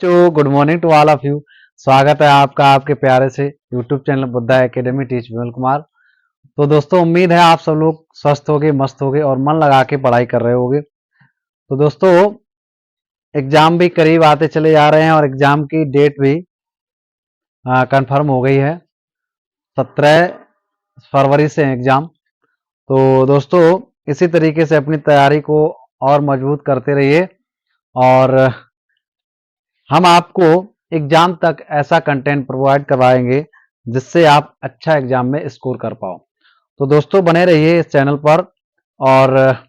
बच्चों, good morning to all of you. स्वागत है आपका आपके प्यारे से YouTube channel Buddha academy teach Vimal Kumar. तो दोस्तों, उम्मीद है आप सब लोग स्वस्थ होगे, मस्त होगे और मन लगा के पढ़ाई कर रहे होगे। तो दोस्तों, एग्जाम भी करीब आते चले जा रहे हैं और एग्जाम की डेट भी कंफर्म हो गई है। 17 फरवरी से एग्जाम। तो दोस्तों, इसी तरीके से अपनी तैयारी को और मजबूत करते रहिए और हम आपको एग्जाम तक ऐसा कंटेंट प्रोवाइड करवाएंगे जिससे आप अच्छा एग्जाम में स्कोर कर पाओ। तो दोस्तों, बने रहिए इस चैनल पर और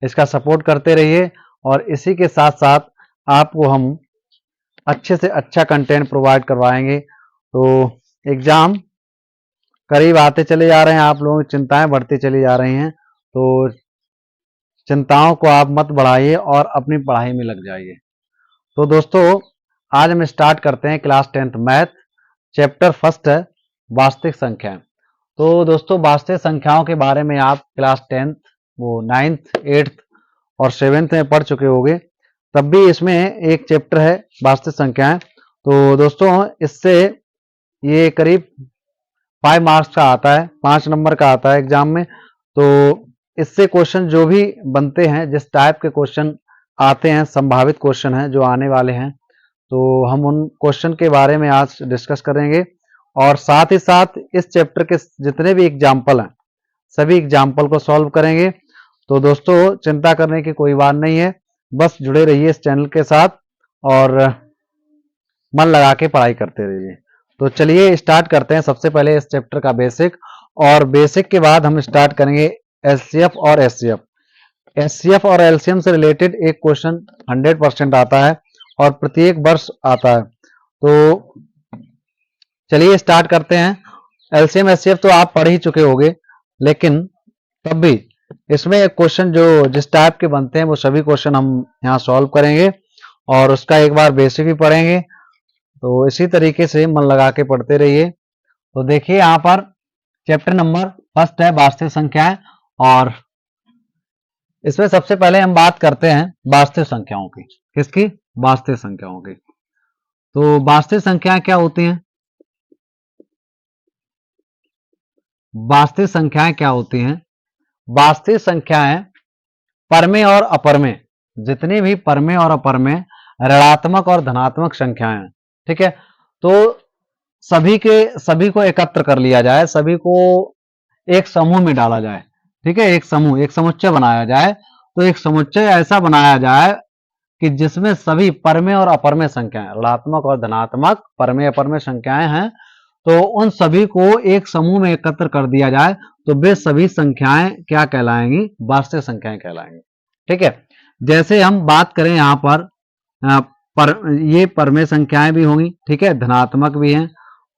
इसका सपोर्ट करते रहिए और इसी के साथ साथ आपको हम अच्छे से अच्छा कंटेंट प्रोवाइड करवाएंगे। तो एग्जाम करीब आते चले जा रहे हैं, आप लोगों की चिंताएं बढ़ती चली जा रही हैं। तो चिंताओं को आप मत बढ़ाइए और अपनी पढ़ाई में लग जाइए। तो दोस्तों, आज हम स्टार्ट करते हैं class 10th math, chapter first है वास्तविक संख्याएं। तो दोस्तों, वास्तविक संख्याओं के बारे में आप क्लास 10th, वो 9th, 8th और 7th में पढ़ चुके होंगे। तब भी इसमें एक चैप्टर है वास्तविक संख्याएं। तो दोस्तों, इससे ये करीब 5 मार्क्स का आता है, 5 नंबर का आता है एग्जाम में। तो इससे क्वेश्चन जो भी बनते हैं, जिस टाइप के क्वेश्चन आते हैं, संभावित क्वेश्चन हैं जो आने वाले हैं, तो हम उन क्वेश्चन के बारे में आज डिस्कस करेंगे और साथ ही साथ इस चैप्टर के जितने भी एग्जाम्पल हैं सभी एग्जाम्पल को सॉल्व करेंगे। तो दोस्तों, चिंता करने की कोई बात नहीं है, बस जुड़े रहिए इस चैनल के साथ और मन लगा के पढ़ाई करते रहिए। तो चलिए स्टार्ट करते हैं। सबसे पहले इस चैप्टर का बेसिक, और बेसिक के बाद हम स्टार्ट करेंगे एचसीएफ और एचसीएफ। एचसीएफ और एलसीएम से रिलेटेड एक क्वेश्चन 100% आता है और प्रत्येक वर्ष आता है। तो चलिए स्टार्ट करते हैं। एलसीएम एचसीएफ तो आप पढ़ ही चुके होंगे, लेकिन तब भी इसमें एक क्वेश्चन जो जिस टाइप के बनते हैं वो सभी क्वेश्चन हम यहाँ सॉल्व करेंगे और उसका एक बार बेसिक भी पढ़ेंगे। तो इसी तरीके से मन लगा के पढ़ते रहिए। तो देखिए, यहाँ पर चैप्टर नंबर फर्स्ट है वास्तविक संख्याएं और इसमें सबसे पहले हम बात करते हैं वास्तविक संख्याओं की। किसकी? वास्तविक संख्याओं की। तो वास्तविक संख्याएं क्या होती हैं? वास्तविक संख्याएं क्या होती हैं? वास्तविक संख्याएं परमेय और अपरमेय, जितनी भी परमेय और अपरमेय ऋणात्मक और धनात्मक संख्याएं हैं, ठीक है, तो सभी को एकत्र कर लिया जाए, सभी को एक समूह में डाला जाए, ठीक है, एक समूह, एक समुच्चय बनाया जाए। तो एक समुच्चय ऐसा बनाया जाए कि जिसमें सभी परमेय और अपरमेय संख्याएं, ऋणात्मक और धनात्मक परमेय अपरमेय संख्याएं हैं, तो उन सभी को एक समूह में एकत्र कर दिया जाए तो वे सभी संख्याएं क्या कहलाएंगी? वास्तविक संख्याएं कहलाएंगी, ठीक है। जैसे हम बात करें यहाँ पर ये परमेय संख्याएं भी होंगी, ठीक है, धनात्मक भी हैं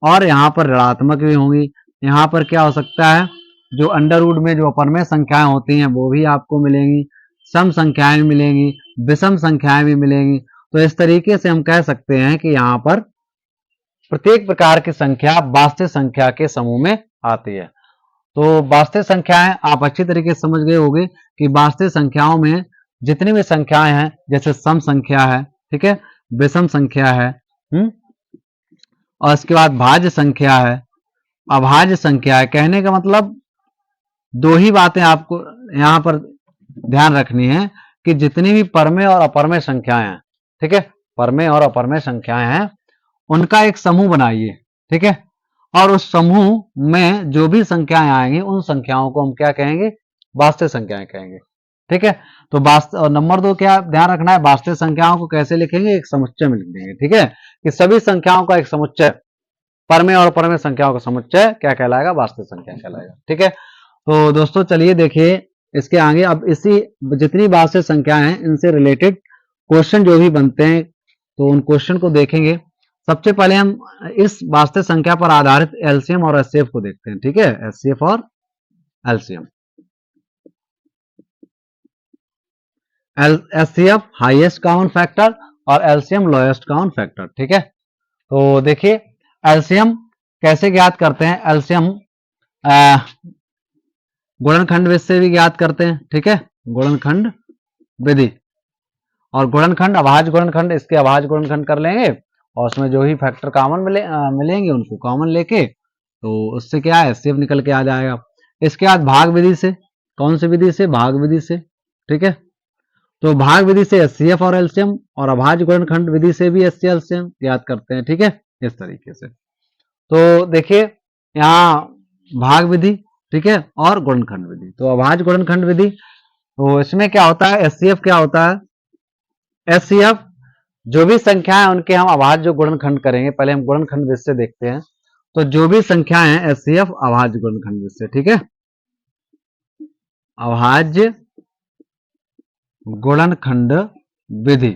और यहाँ पर ऋणात्मक भी होंगी। यहाँ पर क्या हो सकता है, जो अंडर रूट में जो अपरमेय संख्याएं होती हैं वो भी आपको मिलेंगी, सम संख्याएं भी मिलेंगी, विषम संख्याएं भी मिलेंगी। तो इस तरीके से हम कह सकते हैं कि यहाँ पर प्रत्येक प्रकार की संख्या वास्तविक संख्या के समूह में आती है। तो वास्तविक संख्याएं आप अच्छी तरीके से समझ गए होंगे कि वास्तविक संख्याओं में जितनी भी संख्याएं हैं, जैसे सम संख्या है, ठीक है, विषम संख्या है, और इसके बाद भाज्य संख्या है, अभाज्य संख्या है। कहने का मतलब दो ही बातें आपको यहाँ पर ध्यान रखनी है कि जितनी भी परमेय और अपरमेय संख्याएं हैं, ठीक है, परमेय और अपरमेय संख्याएं हैं, उनका एक समूह बनाइए, ठीक है, और उस समूह में जो भी संख्याएं आएंगी उन संख्याओं को हम क्या कहेंगे? वास्तविक संख्याएं कहेंगे, ठीक है। तो वास्तव नंबर 2 क्या ध्यान रखना है, वास्तविक संख्याओं को कैसे लिखेंगे? एक समुच्चय में लिख देंगे, ठीक है, कि सभी संख्याओं का एक समुच्चय, परमेय और अपरमेय संख्याओं का समुच्चय क्या कहलाएगा? वास्तविक संख्या कहलाएगा, ठीक है। तो दोस्तों, चलिए देखिए इसके आगे। अब इसी जितनी वास्तविक संख्याएं हैं इनसे रिलेटेड क्वेश्चन जो भी बनते हैं तो उन क्वेश्चन को देखेंगे। सबसे पहले हम इस वास्तविक संख्या पर आधारित एलसीएम और एचसीएफ को देखते हैं, ठीक है, एचसीएफ और LCM. HCF highest common factor और एलसीएम लोएस्ट कॉमन फैक्टर, ठीक है। तो देखिए एलसीएम कैसे ज्ञात करते हैं? एलसीएम गुणनखंड विधि से भी ज्ञात करते हैं, ठीक है, गुणनखंड विधि। और गुणनखंड अभाज्य गुणनखंड, इसके अभाज्य गुणनखंड कर लेंगे और उसमें जो ही फैक्टर कॉमन मिलेंगे उनको कॉमन लेके तो उससे क्या है एचसीएफ निकल के आ जाएगा। इसके बाद भाग विधि से, कौन सी विधि से, भाग विधि से, ठीक है। तो भाग विधि से एचसीएफ और एलसीएम और अभाज्य गुणनखंड विधि से भी एचसीएफ एलसीएम याद करते हैं, ठीक है, इस तरीके से। तो देखिए यहाँ भाग विधि, ठीक है, और गुणनखंड विधि। तो अभाज्य गुणनखंड विधि, तो इसमें क्या होता है, एचसीएफ क्या होता है, एचसीएफ जो भी संख्या है उनके हम अभाज्य गुणनखंड करेंगे। पहले हम गुणनखंड विधि से देखते हैं। तो जो भी संख्या है एचसीएफ अभाज्य गुणनखंड विधि से, ठीक है, अभाज्य गुणनखंड विधि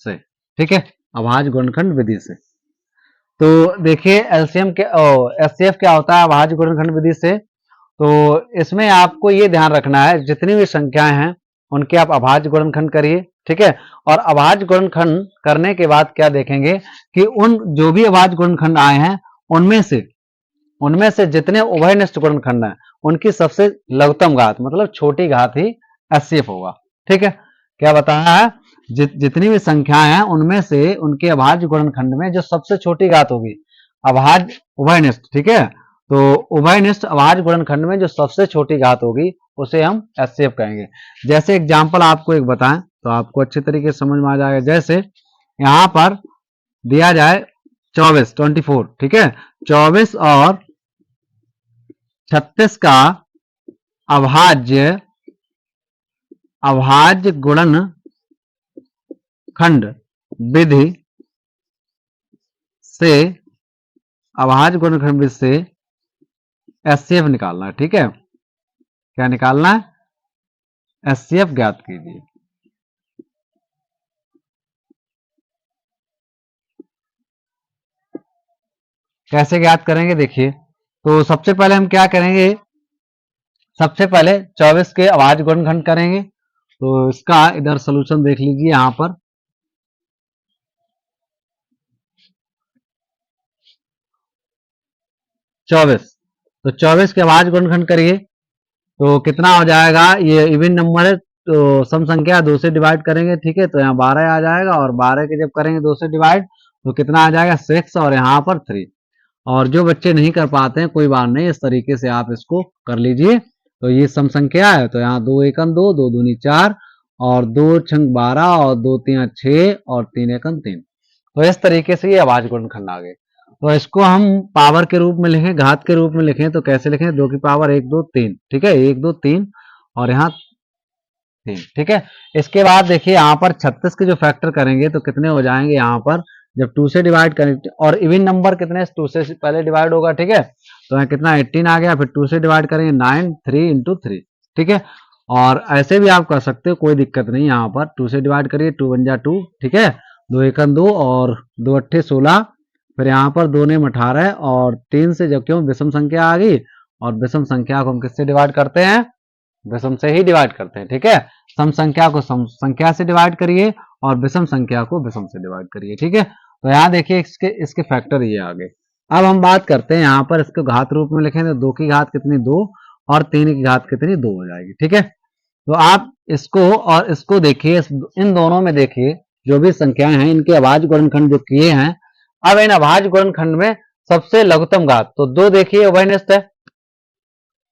से, ठीक है, अभाज्य गुणनखंड विधि से। तो देखिए एलसीएम के एचसीएफ क्या होता है अभाज्य गुणनखंड विधि से। तो इसमें आपको ये ध्यान रखना है जितनी भी संख्याएं हैं उनके आप अभाज्य गुणनखंड करिए, ठीक है। और अभाज्य गुणनखंड करने के बाद क्या देखेंगे कि उन जो भी अभाज्य गुणनखंड आए हैं उनमें से जितने उभयनिष्ठ गुणनखंड हैं उनकी सबसे लघुत्तम घात मतलब छोटी घात ही एचसीएफ होगा, ठीक है। क्या बताया है, जितनी भी संख्याएं हैं उनमें से उनके अभाज्य गुणनखंड में जो सबसे छोटी घात होगी अभाज्य उभयनिष्ठ, ठीक है। तो उभयनिष्ठ अभाज्य गुणनखंड में जो सबसे छोटी घात होगी उसे हम एचसीएफ कहेंगे। जैसे एग्जांपल आपको एक बताएं तो आपको अच्छे तरीके से समझ में आ जाएगा। जैसे यहां पर दिया जाए 24, ठीक है, 24 और 36 का अभाज्य गुणनखंड विधि से, अभाज्य गुणनखंड विधि से एचसीएफ निकालना है, ठीक है। क्या निकालना है, एचसीएफ ज्ञात कीजिए। कैसे ज्ञात करेंगे देखिए। तो सबसे पहले हम क्या करेंगे, सबसे पहले 24 के अभाज्य गुणनखंड करेंगे। तो इसका इधर सॉल्यूशन देख लीजिए यहां पर। तो 24 के अभाज्य गुणनखंड करिए तो कितना हो जाएगा, ये इवन नंबर है तो सम संख्या 2 से डिवाइड करेंगे, ठीक है। तो यहाँ 12 आ जाएगा और 12 के जब करेंगे 2 से डिवाइड तो कितना आ जाएगा 6 और यहाँ पर 3। और जो बच्चे नहीं कर पाते हैं कोई बात नहीं, इस तरीके से आप इसको कर लीजिए। तो ये सम संख्या है तो यहाँ 2 एकम 2, 2 दूनी 4 और 2 छंग 12 और 2 तिया 6 और 3 एकम 3। तो इस तरीके से ये अभाज्य गुणनखंड आ गए। तो इसको हम पावर के रूप में लिखें, घात के रूप में लिखें तो कैसे लिखें, 2 की पावर 1 2 3, ठीक है, 1 2 3 और यहाँ 3, ठीक है। इसके बाद देखिए यहाँ पर 36 के जो फैक्टर करेंगे तो कितने हो जाएंगे, यहाँ पर जब 2 से डिवाइड करें और इवन नंबर कितने 2 से पहले डिवाइड होगा, ठीक है। तो यहाँ कितना 18 आ गया, फिर 2 से डिवाइड करेंगे 9 3 इंटू 3, ठीक है। और ऐसे भी आप कर सकते हो, कोई दिक्कत नहीं। यहाँ पर 2 से डिवाइड करिए, 2 1 जा 2, ठीक है, 2 एकम 2 और 2 अट्ठे 16, फिर यहाँ पर 2 नेम 18 और 3 से जब क्यों विषम संख्या आ गई और विषम संख्या को हम किससे डिवाइड करते हैं, विषम से ही डिवाइड करते हैं, ठीक है। सम संख्या को सम संख्या से डिवाइड करिए और विषम संख्या को विषम से डिवाइड करिए, ठीक है। तो यहाँ देखिए इसके फैक्टर ये आ गए। अब हम बात करते हैं यहाँ पर इसको घात रूप में लिखें तो 2 की घात कितनी 2 और 3 की घात कितनी 2 हो जाएगी, ठीक है। तो आप इसको और इसको देखिए, इन दोनों में देखिए जो भी संख्याएं हैं इनके अभाज्य गुणनखंड जो किए हैं। अब इन अभाज्य गुणनखंड में सबसे लघुत्तम घात तो 2 देखिए उभयनिष्ठ है,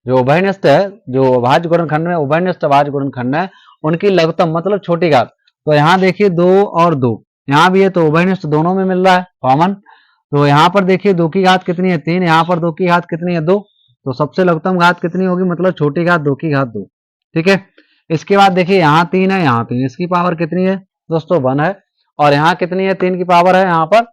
जो उभयनिष्ठ है, जो अभाज्य गुणनखंड में उभयनिष्ठ अभाज्य गुणनखंड है उनकी लघुत्तम मतलब छोटी घात। तो यहाँ देखिए 2 और 2 यहाँ भी है तो उभयनिष्ठ दोनों में मिल रहा है कॉमन। तो यहाँ पर देखिए 2 की घात कितनी है 3, यहाँ पर 2 की घात कितनी है 2, तो सबसे लघुत्तम घात कितनी होगी मतलब छोटी घात 2 की घात 2, ठीक है। इसके बाद देखिए यहाँ 3 है, यहाँ 3, इसकी पावर कितनी है दोस्तों 1 है और यहाँ कितनी है 3 की पावर है यहाँ पर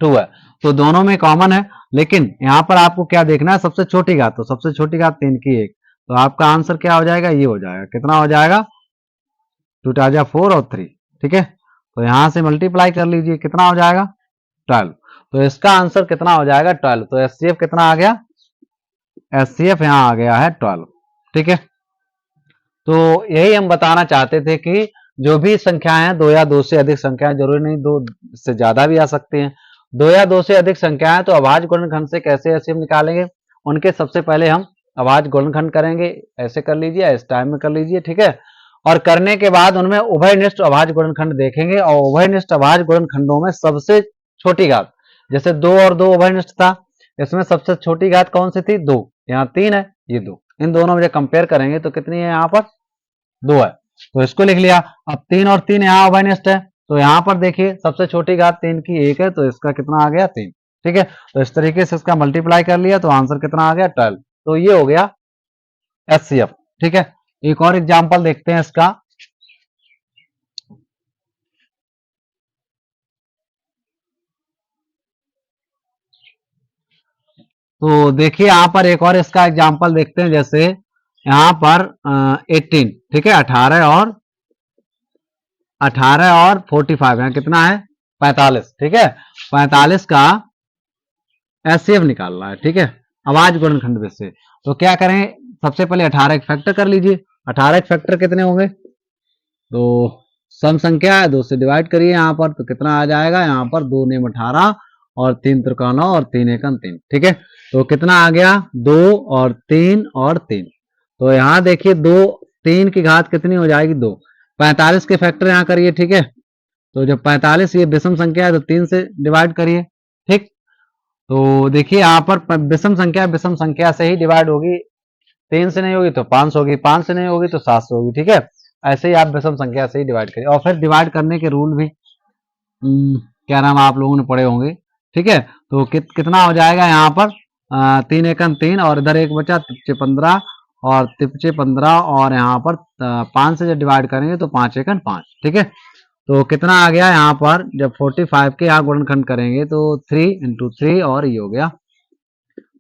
2 है। तो दोनों में कॉमन है, लेकिन यहाँ पर आपको क्या देखना है सबसे छोटी घात। तो सबसे छोटी घात 3 की 1, तो आपका आंसर क्या हो जाएगा, ये हो जाएगा, कितना हो जाएगा 2 टाजा 4 और 3, ठीक है। तो यहां से मल्टीप्लाई कर लीजिए, कितना हो जाएगा 12। तो इसका आंसर कितना हो जाएगा 12। तो एचसीएफ कितना आ गया, एचसीएफ यहाँ आ गया है 12, ठीक है। तो यही हम बताना चाहते थे कि जो भी संख्याएं हैं 2 या 2 से अधिक संख्याएं, जरूरी नहीं 2 से ज्यादा भी आ सकती हैं, 2 या 2 से अधिक संख्याएं तो अभाज्य गुणनखंड से कैसे एचसीएफ निकालेंगे, उनके सबसे पहले हम अभाज्य गुणनखंड करेंगे, ऐसे कर लीजिए, इस टाइम में कर लीजिए, ठीक है। और करने के बाद उनमें उभयनिष्ठ अभाज्य गुणनखंड देखेंगे, और उभयनिष्ठ अभाज्य गुणनखंडों में सबसे छोटी घात, जैसे 2 और 2 उभयनिष्ठ था, इसमें सबसे छोटी घात कौन सी थी? 2। यहाँ 3 है, ये 2, इन दोनों में जब कंपेयर करेंगे तो कितनी है? यहाँ पर 2 है, तो इसको लिख लिया। अब 3 और 3 यहाँ उभयनिष्ठ है, तो यहाँ पर देखिए सबसे छोटी घात 3 की 1 है, तो इसका कितना आ गया? 3, ठीक है। तो इस तरीके से इसका मल्टीप्लाई कर लिया, तो आंसर कितना आ गया? 12। तो ये हो गया HCF, ठीक है। एक और एग्जाम्पल देखते हैं इसका। तो देखिए यहाँ पर एक और इसका एग्जाम्पल देखते हैं, जैसे यहाँ पर 18, ठीक है, 18 और 45, यहाँ कितना है? 45, ठीक है। 45 का HCF निकालना है, ठीक है, अभाज्य गुणनखंड से। तो क्या करें? सबसे पहले 18 एक फैक्टर कर लीजिए। 18 एक फैक्टर कितने होंगे? तो सम संख्या है, 2 से डिवाइड करिए यहाँ पर, तो कितना आ जाएगा? यहाँ पर 2 नेम 18 और 3 त्रिका 9 और 3 एकम 3, ठीक है। तो कितना आ गया? 2 और 3 और 3। तो यहाँ देखिए 2, 3 की घात कितनी हो जाएगी? 2। 45 के फैक्टर यहाँ करिए, ठीक है। तो जब 45 ये विषम संख्या है तो 3 से डिवाइड करिए, ठीक। तो देखिए यहाँ पर विषम संख्या से ही डिवाइड होगी, 3 से नहीं होगी तो 5 होगी, 5 से नहीं होगी तो 7 से होगी, ठीक है। ऐसे ही आप विषम संख्या से ही डिवाइड करिए, और फिर डिवाइड करने के रूल भी क्या नाम आप लोगों ने पढ़े होंगे, ठीक है। तो कितना हो जाएगा यहाँ पर? 3 एकम 3, और इधर एक बचा, तिप्चे 15 और तिप्चे 15, और यहाँ पर 5 से जब डिवाइड करेंगे तो 5 एकम 5, ठीक है। तो कितना आ गया यहाँ पर? जब 45 के यहाँ गुणनखंड करेंगे तो 3 इंटू 3, और ये हो गया,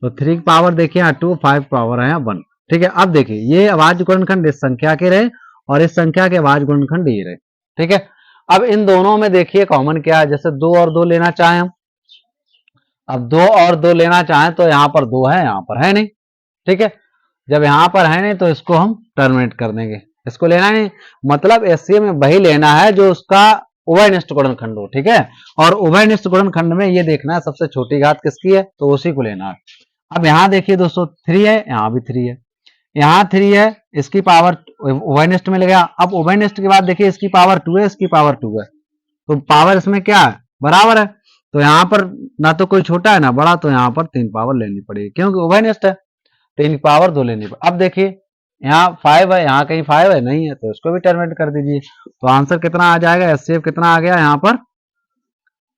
तो 3 की पावर देखिए यहाँ 2, 5 पावर है 1, ठीक है। अब देखिए ये अभाज्य गुणनखंड इस संख्या के रहे, और इस संख्या के अभाज्य गुणनखंड ये रहे, ठीक है। अब इन दोनों में देखिए कॉमन क्या है? जैसे 2 और 2 लेना चाहें हम, अब 2 और 2 लेना चाहें तो यहाँ पर 2 है, यहाँ पर है नहीं, ठीक है। जब यहाँ पर है नहीं तो इसको हम टर्मिनेट कर देंगे, इसको लेना नहीं, मतलब एससीए में वही लेना है जो उसका उभयनिष्ठ गुणनखंड हो, ठीक है। और उभयनिष्ठ गुणनखंड में ये देखना है सबसे छोटी घात किसकी है, तो उसी को लेना है। अब यहाँ देखिए दोस्तों 3 है, यहाँ भी 3 है, यहाँ 3 है, इसकी पावर उभयनिष्ठ में लगेगा। अब उभयनिष्ठ के बाद देखिए इसकी पावर 2 है, इसकी पावर 2 है, तो पावर इसमें क्या है? बराबर है। तो यहाँ पर ना तो कोई छोटा है ना बड़ा, तो यहाँ पर 3 पावर लेनी पड़ेगी, क्योंकि उभयनिष्ठ है, 3 की पावर 2 लेनी पड़ेगी। अब देखिए यहाँ 5 है, यहाँ कहीं 5 है नहीं है, तो इसको भी टर्मिनेट कर दीजिए। तो आंसर कितना आ जाएगा? एचसीएफ कितना आ गया यहाँ पर?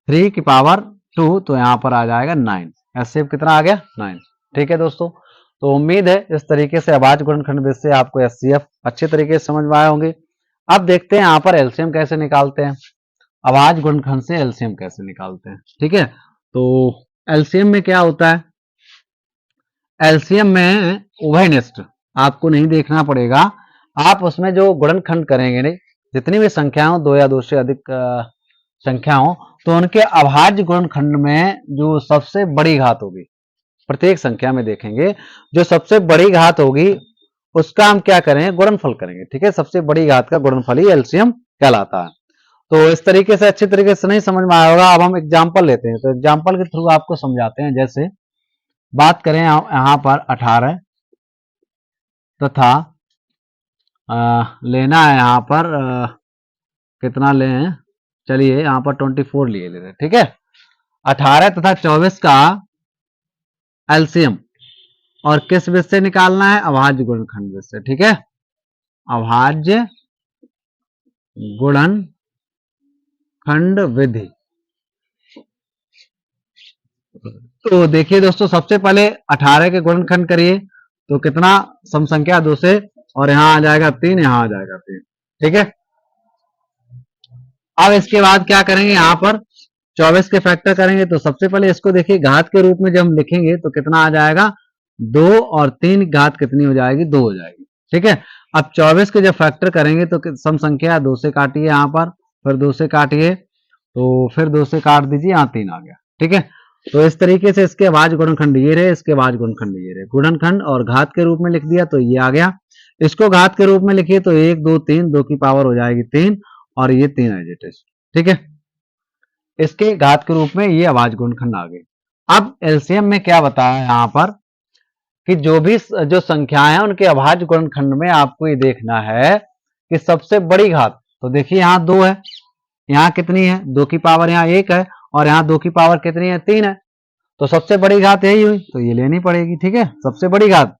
3 की पावर 2, तो यहाँ पर आ जाएगा 9। एचसीएफ कितना आ गया? 9, ठीक है दोस्तों। तो उम्मीद है इस तरीके से अभाज्य गुणनखंड बेस से आपको एचसीएफ अच्छे तरीके से समझ में आए होंगे। अब देखते हैं यहाँ पर एलसीएम कैसे निकालते हैं, अभाज्य गुणनखंड से एलसीएम कैसे निकालते हैं, ठीक है। तो एलसीएम में क्या होता है? एलसीएम में उभयनिष्ठ आपको नहीं देखना पड़ेगा, आप उसमें जो गुणनखंड करेंगे नहीं, जितनी भी संख्या हो, 2 या 2 से अधिक संख्या हो, तो उनके अभाज्य गुणनखंड में जो सबसे बड़ी घात होगी, प्रत्येक संख्या में देखेंगे जो सबसे बड़ी घात होगी उसका हम क्या करेंगे? गुणनफल करेंगे, ठीक है। सबसे बड़ी घात का गुणनफल ही एलसीएम कहलाता है। तो इस तरीके से अच्छी तरीके से नहीं समझ में आया होगा। अब हम एग्जाम्पल लेते हैं, तो एग्जाम्पल के थ्रू आपको समझाते हैं। जैसे बात करें यहाँ पर 18 तथा लेना है यहाँ पर कितना लें? चलिए यहाँ पर 24 लिए ले रहे, ठीक है। 18 तथा 24 का एलसीएम और किस विधि से निकालना है? अभाज्य गुणनखंड विधि से, ठीक है। अभाज्य गुणनखंड विधि। तो देखिए दोस्तों, सबसे पहले 18 के गुणनखंड करिए, तो कितना? सम संख्या 2 से, और यहां आ जाएगा 3, यहां आ जाएगा 3, ठीक है। अब इसके बाद क्या करेंगे? यहां पर 24 के फैक्टर करेंगे, तो सबसे पहले इसको देखिए घात के रूप में जब हम लिखेंगे तो कितना आ जाएगा? 2 और 3 घात कितनी हो जाएगी? 2 हो जाएगी, ठीक है। अब 24 के जब फैक्टर करेंगे तो सम संख्या 2 से काटिए, यहां पर फिर 2 से काटिए, तो फिर 2 से काट दीजिए, यहां 3 आ गया, ठीक है। तो इस तरीके से इसके अभाज्य गुणनखंड ये रहे, इसके अभाज्य गुणनखंड ये रहे। गुणनखंड और घात के रूप में लिख दिया तो ये आ गया। इसको घात के रूप में लिखिए तो 1 2 3, 2 की पावर हो जाएगी 3, और ये 3 है, ठीक है। इसके घात के रूप में ये अभाज्य गुणनखंड आ गए। अब एलसीएम में क्या बताया यहाँ पर कि जो भी जो संख्याएं हैं उनके अभाज्य गुणनखंड में आपको ये देखना है कि सबसे बड़ी घात, तो देखिए यहाँ 2 है, यहाँ कितनी है 2 की पावर यहाँ 1 है, और यहाँ 2 की पावर कितनी है 3 है, तो सबसे बड़ी घात यही हुई, तो ये लेनी पड़ेगी। ठीक है, सबसे बड़ी घात।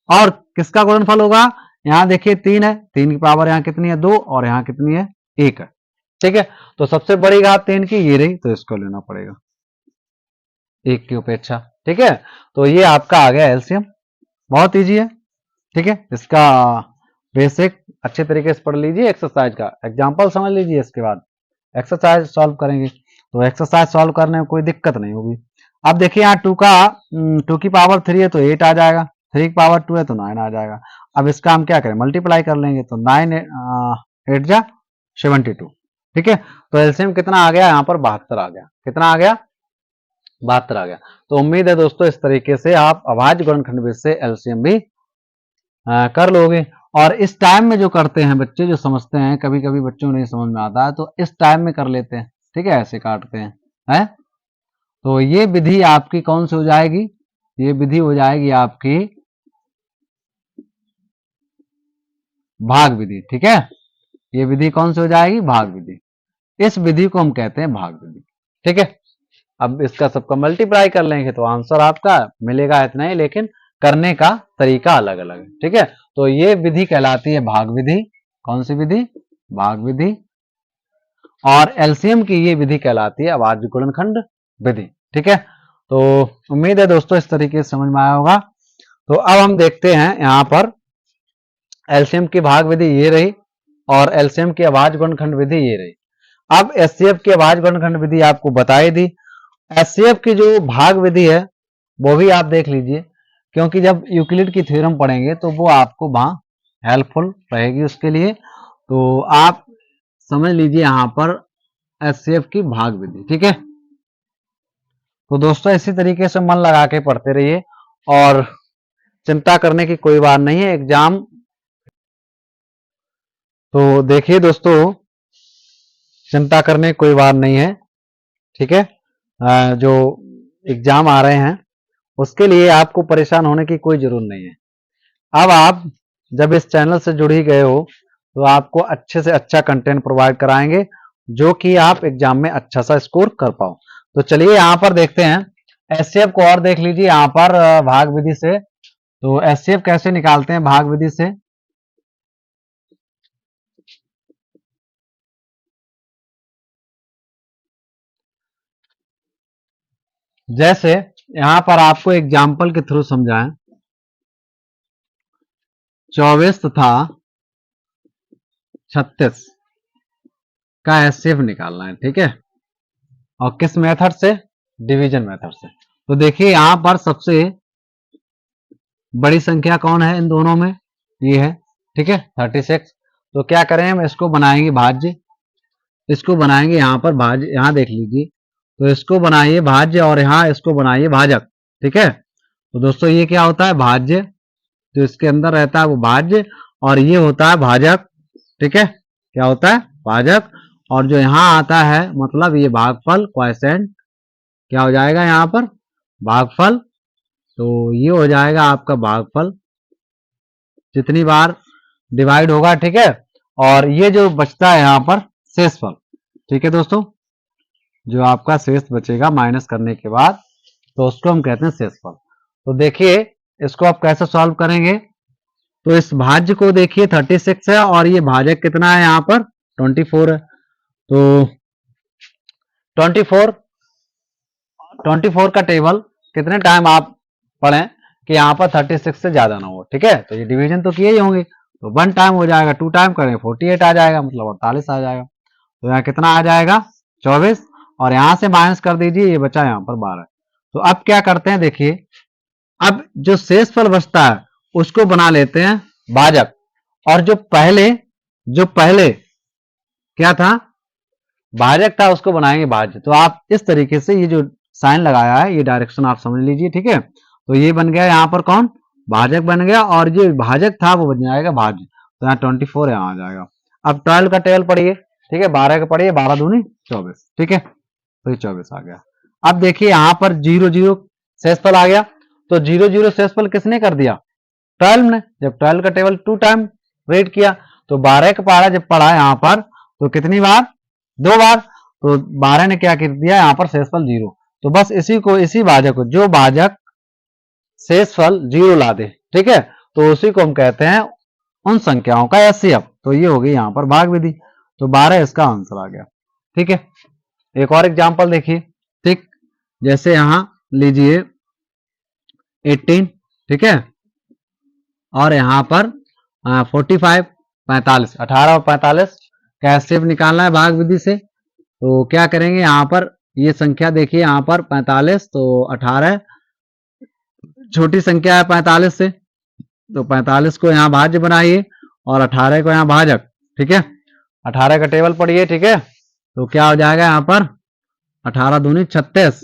और किसका गुणनफल होगा, यहाँ देखिए 3 है, 3 की पावर यहाँ कितनी है 2, और यहाँ कितनी है 1 है। ठीक है, तो सबसे बड़ी घात 3 की ये रही, तो इसको लेना पड़ेगा 1 की उपेक्षा। ठीक है, तो ये आपका आ गया एलसीएम, बहुत इजी है। ठीक है, इसका बेसिक अच्छे तरीके से पढ़ लीजिए, एक्सरसाइज का एग्जाम्पल समझ लीजिए, इसके बाद एक्सरसाइज सॉल्व करेंगे। तो एक्सरसाइज सॉल्व करने में कोई दिक्कत नहीं होगी। अब देखिए यहाँ 2 की पावर 3 है तो 8 आ जाएगा, 3 की पावर 2 है तो 9 आ जाएगा। अब इसका हम क्या करें, मल्टीप्लाई कर लेंगे, तो 9 8 जा 72। ठीक है, तो एलसीएम कितना आ गया यहाँ पर 72 आ गया, कितना आ गया 72 आ गया। तो उम्मीद है दोस्तों इस तरीके से आप अभाज्य गुणनखंड से एलसीएम भी कर लोगे। और इस टाइम में जो करते हैं बच्चे, जो समझते हैं, कभी कभी बच्चों को नहीं समझ में आता है तो इस टाइम में कर लेते हैं। ठीक है, ऐसे काटते हैं, है? तो ये विधि आपकी कौन सी हो जाएगी, ये विधि हो जाएगी आपकी भाग विधि। ठीक है, ये विधि कौन सी हो जाएगी, भाग विधि। इस विधि को हम कहते हैं भाग विधि। ठीक है, अब इसका सबका मल्टीप्लाई कर लेंगे तो आंसर आपका मिलेगा इतना ही, लेकिन करने का तरीका अलग अलग है। ठीक है, तो ये विधि कहलाती है भाग विधि। कौन सी विधि, भाग विधि। और एलसीएम की ये विधि कहलाती है अभाज्य गुणनखंड विधि। ठीक है, तो उम्मीद है दोस्तों इस तरीके से समझ में आया होगा। तो अब हम देखते हैं यहाँ पर एलसीएम की भाग विधि ये रही, और एलसीएम की अभाज्य गुणनखंड विधि ये रही। अब एचसीएफ की अभाज्य गुणनखंड विधि आपको बताई दी, एचसीएफ की जो भाग विधि है वो भी आप देख लीजिए, क्योंकि जब यूक्लिड की थ्योरम पढ़ेंगे तो वो आपको वहां हेल्पफुल रहेगी उसके लिए। तो आप समझ लीजिए यहाँ पर एचसीएफ की भाग विधि। ठीक है, तो दोस्तों इसी तरीके से मन लगा के पढ़ते रहिए, और चिंता करने की कोई बात नहीं है एग्जाम। तो देखिए दोस्तों, चिंता करने की कोई बात नहीं है। ठीक है, जो एग्जाम आ रहे हैं उसके लिए आपको परेशान होने की कोई जरूरत नहीं है। अब आप जब इस चैनल से जुड़ ही गए हो तो आपको अच्छे से अच्छा कंटेंट प्रोवाइड कराएंगे, जो कि आप एग्जाम में अच्छा सा स्कोर कर पाओ। तो चलिए यहाँ पर देखते हैं एचसीएफ को, और देख लीजिए यहाँ पर भाग विधि से। तो एचसीएफ कैसे निकालते हैं भाग विधि से, जैसे यहां पर आपको एग्जाम्पल के थ्रू समझाएं, 24 तथा 36 का एचसीएफ निकालना है। ठीक है, और किस मेथड से, डिवीजन मेथड से। तो देखिए यहां पर सबसे बड़ी संख्या कौन है इन दोनों में, ये है। ठीक है, 36। तो क्या करें हम, इसको बनाएंगे भाज्य, इसको बनाएंगे यहाँ पर भाज्य, यहाँ देख लीजिए। तो इसको बनाइए भाज्य और यहाँ इसको बनाइए भाजक। ठीक है, तो दोस्तों ये क्या होता है, भाज्य, जो इसके अंदर रहता है वो भाज्य, और ये होता है भाजक। ठीक है, क्या होता है, भाजक। और जो यहाँ आता है मतलब ये भागफल, क्वोशिएंट, क्या हो जाएगा यहाँ पर, भागफल। तो ये हो जाएगा आपका भागफल, जितनी बार डिवाइड होगा। ठीक है, और ये जो बचता है यहाँ पर शेषफल। ठीक है दोस्तों, जो आपका शेष बचेगा माइनस करने के बाद, तो उसको हम कहते हैं शेषफल। तो देखिए इसको आप कैसे सॉल्व करेंगे, तो इस भाज्य को देखिए 36 है, और ये भाजक कितना है यहाँ पर 24 है। तो 24 का टेबल कितने टाइम आप पढ़ें कि यहाँ पर 36 से ज्यादा ना हो। ठीक है, तो ये डिवीजन तो किए ही होंगे, तो 1 टाइम हो जाएगा, 2 टाइम करें 48 आ जाएगा, मतलब 48 आ जाएगा। तो यहाँ कितना आ जाएगा 24, और यहां से माइनस कर दीजिए, ये बचा यहाँ पर 12। तो अब क्या करते हैं, देखिए अब जो शेषफल बचता है उसको बना लेते हैं भाजक, और जो पहले क्या था, भाजक था, उसको बनाएंगे भाज्य। तो आप इस तरीके से ये जो साइन लगाया है ये डायरेक्शन आप समझ लीजिए। ठीक है, तो ये बन गया यहाँ पर कौन, भाजक बन गया, और जो भाजक था वो बन जाएगा भाज्य। तो यहाँ 24 यहाँ आ जाएगा। अब 12 का टेबल पढ़िए। ठीक है, 12 का पढ़िए, 12 दूनी 24। ठीक है, तो ये 24 आ गया। अब देखिए यहाँ पर 0 0 शेषफल आ गया, तो 0 0 शेषफल किसने कर दिया? 12 ने। जब 12 का टेबल 2 टाइम रीड किया तो 12 का पहाड़ा जब पढ़ा यहाँ पर तो कितनी बार? 2 बार। तो 12 ने क्या कर दिया यहाँ पर? शेषफल 0। तो बस इसी भाजक को, जो भाजक शेषफल 0 ला दे, ठीक है, तो उसी को हम कहते हैं उन संख्याओं का एचसीएफ। तो ये होगी यहाँ पर भाग विधि। तो 12 इसका आंसर आ गया। ठीक है, एक और एग्जाम्पल देखिए। ठीक, जैसे यहां लीजिए 18, ठीक है, और यहां पर 45, 45, 18 और 45 का एचसीएफ निकालना है भाग विधि से। तो क्या करेंगे, यहां पर ये संख्या देखिए, यहां पर 45, तो 18 छोटी संख्या है 45 से, तो 45 को यहाँ भाज्य बनाइए और 18 को यहाँ भाजक। ठीक है, 18 का टेबल पढ़िए। ठीक है, तो क्या हो जाएगा यहाँ पर? 18 दूनी 36।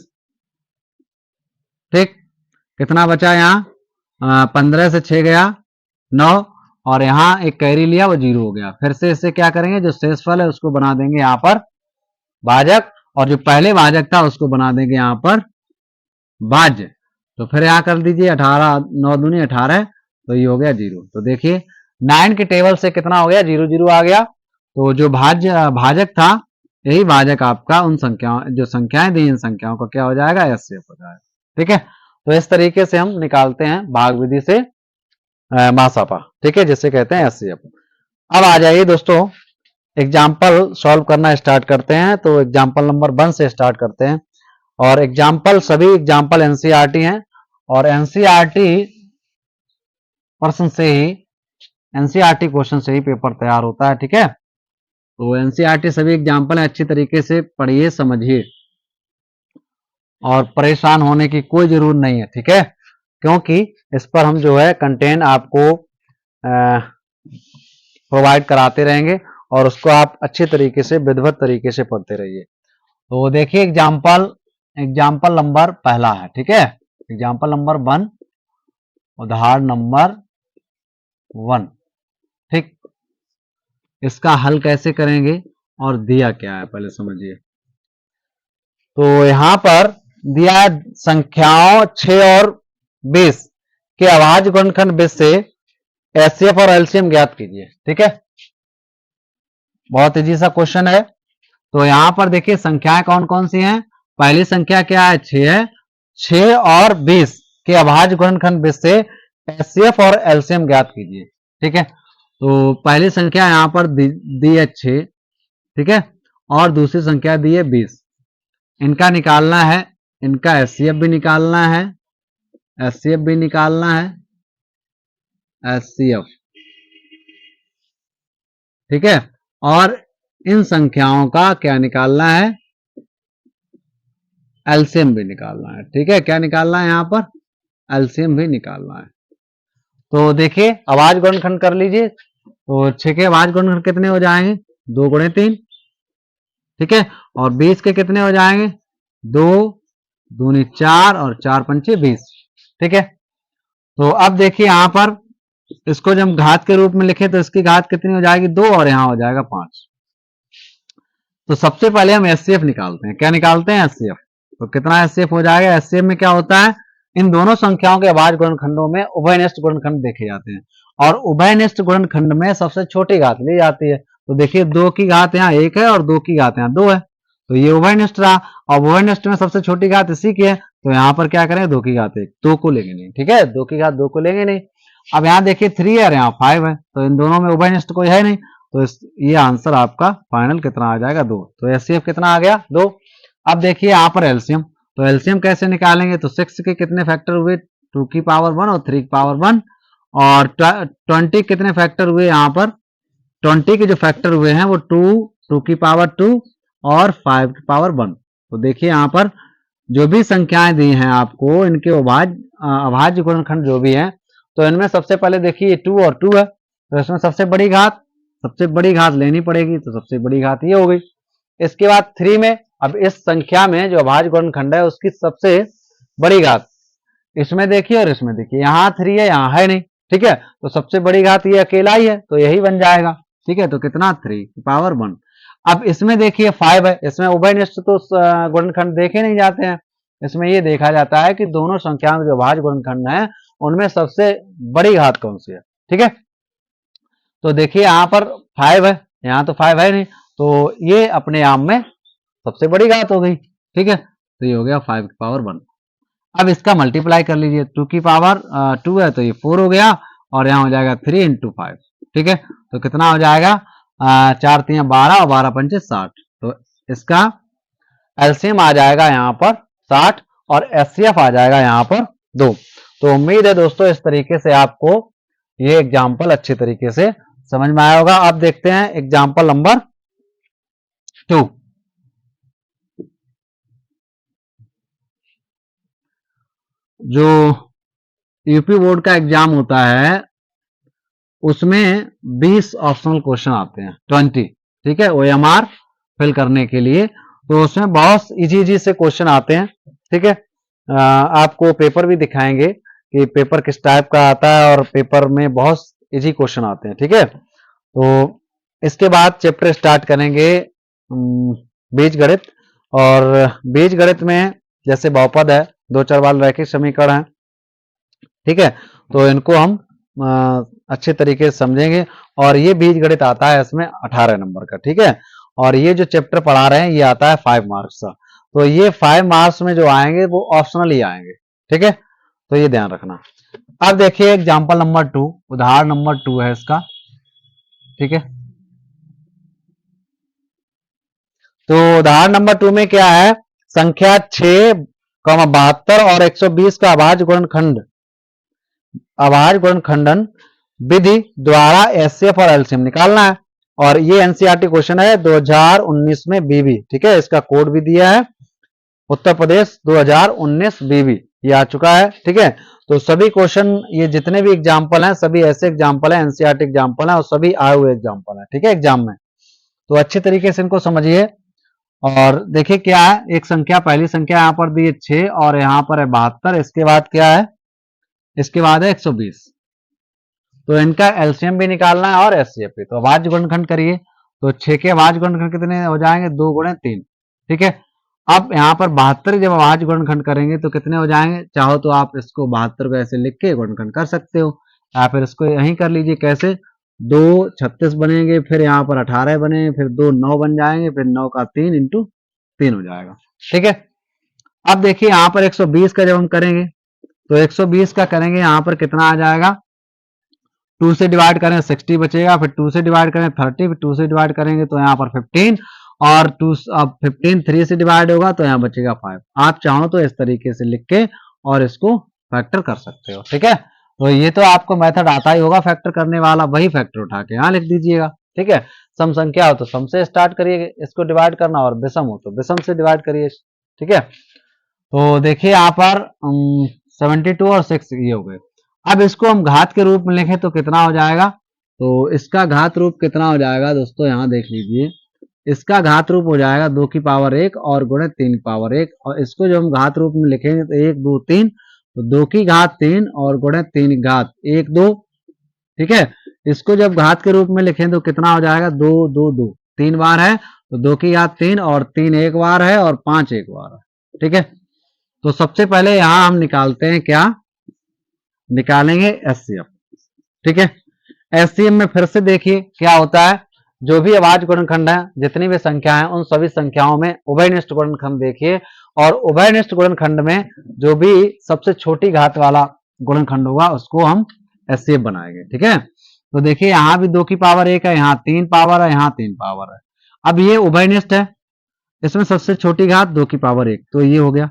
ठीक, कितना बचा यहाँ? 15 से 6 गया 9, और यहाँ एक कैरी लिया वो 0 हो गया। फिर से इससे क्या करेंगे, जो शेषफल है उसको बना देंगे यहाँ पर भाजक, और जो पहले भाजक था उसको बना देंगे यहाँ पर भाज्य। तो फिर यहाँ कर दीजिए 18 9 दूनी 18, तो ये हो गया 0। तो देखिए 9 के टेबल से कितना हो गया? 0 0 आ गया। तो जो भाजक था, यही भाजक आपका उन संख्याओं, जो संख्याएं दी इन संख्याओं का क्या हो जाएगा? एचसीएफ हो जाएगा। ठीक है, तो इस तरीके से हम निकालते हैं भाग विधि से मासापा। ठीक है, जिसे कहते हैं एचसीएफ। अब आ जाइए दोस्तों, एग्जाम्पल सॉल्व करना स्टार्ट करते हैं। तो एग्जाम्पल नंबर 1 से स्टार्ट करते हैं, और एग्जाम्पल सभी एग्जाम्पल एनसीईआरटी हैं, और एनसीईआरटी पर्सन से ही, एनसीईआरटी क्वेश्चन से ही पेपर तैयार होता है। ठीक है, तो एनसीईआरटी सभी एग्जाम्पल अच्छी तरीके से पढ़िए, समझिए, और परेशान होने की कोई जरूरत नहीं है। ठीक है, क्योंकि इस पर हम जो है कंटेंट आपको प्रोवाइड कराते रहेंगे, और उसको आप अच्छी तरीके से विधिवत तरीके से पढ़ते रहिए। तो देखिए एग्जाम्पल नंबर पहला है। ठीक है, एग्जाम्पल नंबर 1, उदाहरण नंबर 1। ठीक, इसका हल कैसे करेंगे और दिया क्या है पहले समझिए। तो यहां पर दिया है संख्याओं 6 और 20 के अभाज्य गुणनखंड 20 से एचसीएफ और एलसीएम ज्ञात कीजिए। ठीक है, बहुत इजी सा क्वेश्चन है। तो यहां पर देखिए संख्याएं कौन कौन सी हैं। पहली संख्या क्या है? 6 है। 6 और 20 के अभाज्य गुणनखंड 20 से एचसीएफ और एलसीएम ज्ञात कीजिए। ठीक है, तो पहली संख्या यहां पर दी है 6, ठीक है, और दूसरी संख्या दी है 20। इनका निकालना है, इनका एचसीएफ भी निकालना है, एचसीएफ भी निकालना है, एचसीएफ। ठीक है, और इन संख्याओं का क्या निकालना है? एलसीएम भी निकालना है। ठीक है, क्या निकालना है? यहां पर एलसीएम भी निकालना है। तो देखिए अभाज्य गुणनखंड कर लीजिए। तो 6 के अभाज्य गुणनखंड कितने हो जाएंगे? 2 गुणे 3। ठीक है, और 20 के कितने हो जाएंगे? 2 दूनी 4 और 4 पंचे 20। ठीक है, तो अब देखिए यहां पर इसको जब घात के रूप में लिखे तो इसकी घात कितनी हो जाएगी? 2, और यहां हो जाएगा 5। तो सबसे पहले हम एचसीएफ निकालते हैं। क्या निकालते हैं? एचसीएफ। तो कितना एचसीएफ हो जाएगा? एचसीएफ में क्या होता है, इन दोनों संख्याओं के अभाज्य गुणनखंडों में उभयनिष्ठ गुणनखंड देखे जाते हैं, और उभयनिष्ठ गुणनखंड में सबसे छोटी घात ली जाती है। तो देखिए 2 की घात यहाँ 1 है और 2 की घात यहाँ 2 है, तो ये उभयनिष्ठ रहा। और उभयनिष्ठ में सबसे छोटी घात इसी की है, तो यहाँ पर क्या करें? 2 की घात 1, 2 को लेंगे नहीं। ठीक है, 2 की घात 2 को लेंगे नहीं। अब यहाँ देखिए 3 है और यहाँ 5 है, तो इन दोनों में उभयनिष्ठ कोई है नहीं, तो ये आंसर आपका फाइनल कितना आ जाएगा? 2। तो एचसीएफ कितना आ गया? 2। अब देखिए यहाँ पर एलसीएम। तो एलसीएम कैसे निकालेंगे? तो 6 के कितने फैक्टर हुए? 2 की पावर 1 और 3 की पावर 1, और 20 कितने फैक्टर हुए? यहाँ पर 20 के जो फैक्टर हुए हैं वो 2 की पावर 2 और 5 की पावर 1। तो देखिए यहाँ पर जो भी संख्याएं दी हैं आपको, इनके अभाज्य गुणनखंड जो भी है, तो इनमें सबसे पहले देखिए 2 और 2 है, तो इसमें सबसे बड़ी घात लेनी पड़ेगी, तो सबसे बड़ी घात ये हो गई। इसके बाद 3 में, अब इस संख्या में जो अभाज्य गुणनखंड है उसकी सबसे बड़ी घात इसमें देखिए और इसमें देखिए, यहाँ 3 है, यहाँ है नहीं। ठीक है, तो सबसे बड़ी घात ये अकेला ही है, तो यही बन जाएगा। ठीक है, तो कितना? 3 की पावर 1। अब इसमें देखिए 5 है, इसमें उभयनिष्ठ तो गुणनखंड देखे नहीं जाते हैं, इसमें ये देखा जाता है कि दोनों संख्याओं के जो भाज्य गुणनखंड है उनमें सबसे बड़ी घात कौन सी है। ठीक है, तो देखिए यहाँ पर 5 है, यहाँ तो 5 है नहीं, तो ये अपने आप में सबसे बड़ी घात हो गई। ठीक है, तो ये हो गया 5 की पावर 1। अब इसका मल्टीप्लाई कर लीजिए, 2 की पावर 2 है तो ये 4 हो गया, और यहाँ हो जाएगा 3 इंटू 5। ठीक है, तो कितना हो जाएगा, 4 3 12 और 12 पंचे 60। तो इसका एलसीएम आ जाएगा यहाँ पर 60 और एचसीएफ आ जाएगा यहाँ पर 2। तो उम्मीद है दोस्तों इस तरीके से आपको ये एग्जाम्पल अच्छे तरीके से समझ में आया होगा। अब देखते हैं एग्जाम्पल नंबर 2। जो यूपी बोर्ड का एग्जाम होता है उसमें 20 ऑप्शनल क्वेश्चन आते हैं, 20। ठीक है, ओएमआर फिल करने के लिए, तो उसमें बहुत इजी से क्वेश्चन आते हैं। ठीक है, आपको पेपर भी दिखाएंगे कि पेपर किस टाइप का आता है, और पेपर में बहुत इजी क्वेश्चन आते हैं। ठीक है, तो इसके बाद चैप्टर स्टार्ट करेंगे बीज गणित, और बीज गणित में जैसे बहुपद है, दो चर वाले रैखिक समीकरण है। ठीक है, तो इनको हम अच्छे तरीके से समझेंगे, और ये बीज गणित आता है इसमें 18 नंबर का। ठीक है, और ये जो चैप्टर पढ़ा रहे हैं ये आता है 5 मार्क्स का, तो ये 5 मार्क्स में जो आएंगे वो ऑप्शनल ही आएंगे। ठीक है, तो ये ध्यान रखना। अब देखिए एग्जाम्पल नंबर 2, उदाहरण नंबर 2 है इसका। ठीक है, तो उदाहरण नंबर 2 में क्या है, संख्या 6, 72 और 120 का अभाज्य गुणनखंडन विधि द्वारा एचसीएफ और एलसीएम निकालना है, और ये एनसीईआरटी क्वेश्चन है 2019 में बीबी। ठीक है, इसका कोड भी दिया है उत्तर प्रदेश 2019 बीबी, ये आ चुका है। ठीक है, तो सभी क्वेश्चन ये जितने भी एग्जाम्पल हैं सभी ऐसे एग्जाम्पल हैं, एनसीईआरटी एग्जाम्पल हैं, और सभी आए हुए एग्जाम्पल हैं। ठीक है, एग्जाम में तो अच्छे तरीके से इनको समझिए। और देखिए क्या है, एक संख्या, पहली संख्या यहाँ पर दी है 6 और यहाँ पर है 72, इसके बाद क्या है, इसके बाद है 120। तो इनका एलसीएम भी निकालना है और एचसीएफ भी। तो अभाज्य गुणनखंड करिए, तो 6 के अभाज्य गुणनखंड कितने हो जाएंगे, 2 गुणे 3। ठीक है, अब यहाँ पर 72 जब अभाज्य गुणनखंड करेंगे तो कितने हो जाएंगे, चाहो तो आप इसको 72 को ऐसे लिख के गुणनखंड कर सकते हो, या फिर इसको यहीं कर लीजिए। कैसे, 2 36 बनेंगे, फिर यहाँ पर 18 बनेंगे, फिर 2 9 बन जाएंगे, फिर 9 का 3 इंटू 3 हो जाएगा। ठीक है, अब देखिए यहाँ पर 120 का जब हम करेंगे तो 120 का करेंगे, यहाँ पर कितना आ जाएगा, 2 से डिवाइड करें 60 बचेगा, फिर 2 से डिवाइड करें 30, फिर 2 से डिवाइड करेंगे तो यहाँ पर 15, और 2 अब 15 3 से डिवाइड होगा तो यहाँ बचेगा 5। आप चाहो तो इस तरीके से लिख के और इसको फैक्टर कर सकते हो। ठीक है, तो ये तो आपको मेथड आता ही होगा फैक्टर करने वाला, वही फैक्टर उठा के यहाँ लिख दीजिएगा। ठीक है, सम संख्या हो तो सम से स्टार्ट करिए इसको डिवाइड करना, और विषम हो तो विषम से डिवाइड करिए। ठीक है, तो देखिए यहाँ पर 72 और 6 ये हो गए। अब इसको हम घात के रूप में लिखें तो कितना हो जाएगा, तो इसका घात रूप कितना हो जाएगा दोस्तों, यहाँ देख लीजिए, इसका घात रूप हो जाएगा 2 की पावर 1 और गुणे 3 की पावर 1, और इसको जो हम घात रूप में लिखेंगे तो 1 2 3, तो 2 की घात 3 और गुणे 3 की घात 1 2। ठीक है, इसको जब घात के रूप में लिखें तो कितना हो जाएगा, 2 2 2, 3 बार है तो 2 की घात 3 और 3 एक बार है और 5 एक बार है। ठीक है, तो सबसे पहले यहां हम निकालते हैं, क्या निकालेंगे, एचसीएफ। ठीक है, एचसीएफ में फिर से देखिए क्या होता है, जो भी अभाज्य गुणनखंड है, जितनी भी संख्या है उन सभी संख्याओं में उभयनिष्ठ गुणनखंड देखिए, और उभयनिष्ठ गुणनखंड में जो भी सबसे छोटी घात वाला गुणनखंड होगा उसको हम एचसीएफ बनाएंगे। ठीक है, तो देखिए यहाँ भी 2 की पावर 1 है, यहाँ 3 पावर है, यहाँ 3 पावर है। अब ये उभयनिष्ठ है, इसमें सबसे छोटी घात 2 की पावर 1, तो ये हो गया।